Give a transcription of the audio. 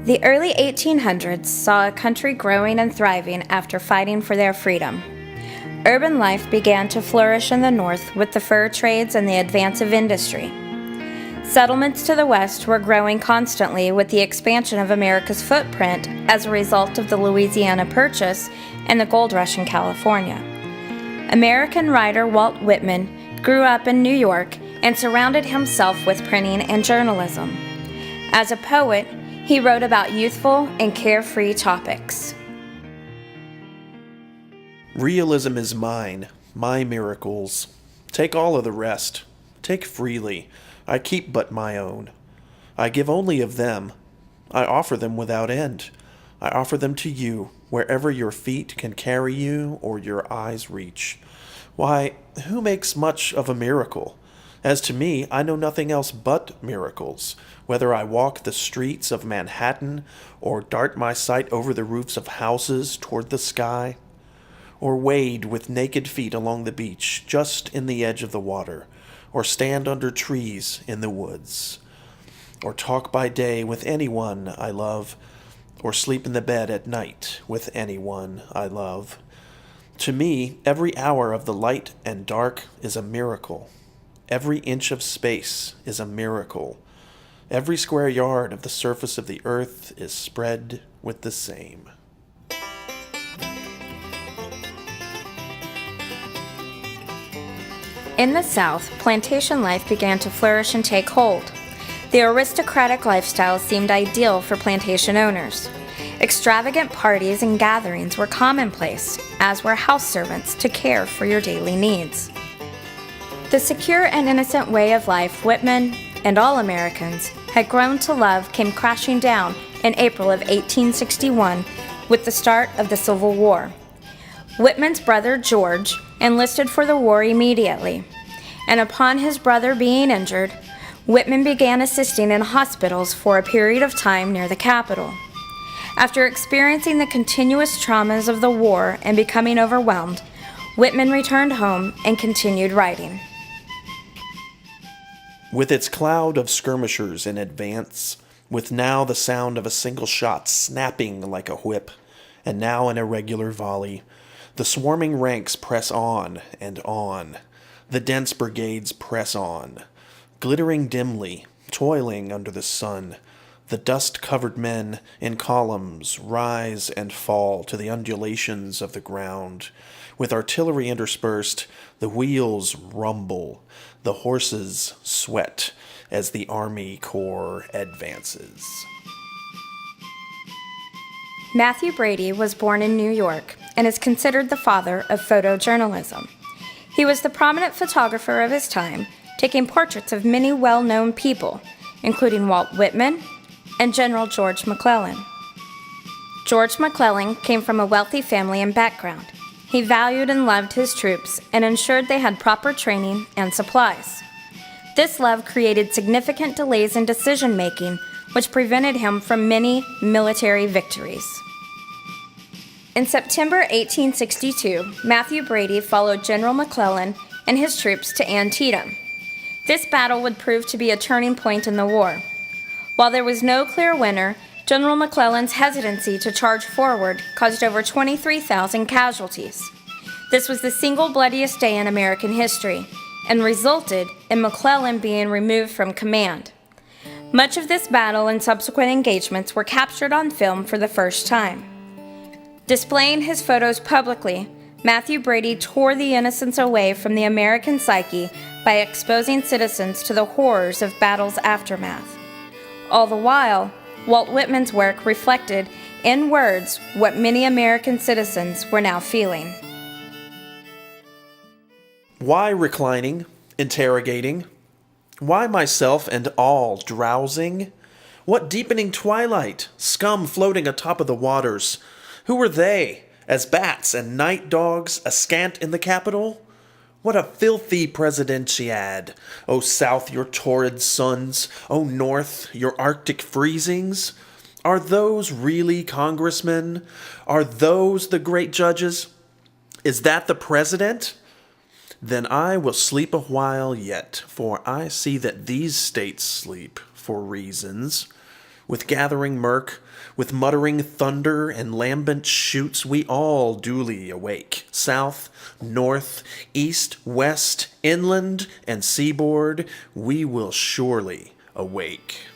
The early 1800s saw a country growing and thriving after fighting for their freedom. Urban life began to flourish in the north with the fur trades and the advance of industry. Settlements to the west were growing constantly with the expansion of America's footprint as a result of the Louisiana Purchase and the gold rush in California. American writer Walt Whitman grew up in New York and surrounded himself with printing and journalism. As a poet, he wrote about youthful and carefree topics. Realism is mine, my miracles. Take all of the rest. Take freely. I keep but my own. I give only of them. I offer them without end. I offer them to you, wherever your feet can carry you or your eyes reach. Why, who makes much of a miracle? As to me, I know nothing else but miracles, whether I walk the streets of Manhattan or dart my sight over the roofs of houses toward the sky, or wade with naked feet along the beach just in the edge of the water, or stand under trees in the woods, or talk by day with anyone I love, or sleep in the bed at night with anyone I love. To me, every hour of the light and dark is a miracle. Every inch of space is a miracle. Every square yard of the surface of the earth is spread with the same. In the South, plantation life began to flourish and take hold. The aristocratic lifestyle seemed ideal for plantation owners. Extravagant parties and gatherings were commonplace, as were house servants to care for your daily needs. The secure and innocent way of life Whitman, and all Americans, had grown to love came crashing down in April of 1861 with the start of the Civil War. Whitman's brother George enlisted for the war immediately, and upon his brother being injured, Whitman began assisting in hospitals for a period of time near the capital. After experiencing the continuous traumas of the war and becoming overwhelmed, Whitman returned home and continued writing. With its cloud of skirmishers in advance, with now the sound of a single shot snapping like a whip, and now an irregular volley, the swarming ranks press on and on. The dense brigades press on. Glittering dimly, toiling under the sun, the dust-covered men in columns rise and fall to the undulations of the ground. With artillery interspersed, the wheels rumble, the horses sweat as the Army Corps advances. Matthew Brady was born in New York and is considered the father of photojournalism. He was the prominent photographer of his time, taking portraits of many well-known people, including Walt Whitman and General George McClellan. George McClellan came from a wealthy family and background. He valued and loved his troops and ensured they had proper training and supplies. This love created significant delays in decision-making, which prevented him from many military victories. In September 1862, Matthew Brady followed General McClellan and his troops to Antietam. This battle would prove to be a turning point in the war. While there was no clear winner, General McClellan's hesitancy to charge forward caused over 23,000 casualties. This was the single bloodiest day in American history and resulted in McClellan being removed from command. Much of this battle and subsequent engagements were captured on film for the first time. Displaying his photos publicly, Matthew Brady tore the innocence away from the American psyche by exposing citizens to the horrors of battle's aftermath. All the while, Walt Whitman's work reflected in words what many American citizens were now feeling. Why reclining, interrogating? Why myself and all drowsing? What deepening twilight, scum floating atop of the waters? Who were they, as bats and night dogs, askant in the Capitol? What a filthy presidentiad! O South, your torrid suns! O North, your Arctic freezings! Are those really congressmen? Are those the great judges? Is that the president? Then I will sleep a while yet, for I see that these states sleep for reasons. With gathering murk, with muttering thunder and lambent shoots, we all duly awake. South, north, east, west, inland, and seaboard, we will surely awake.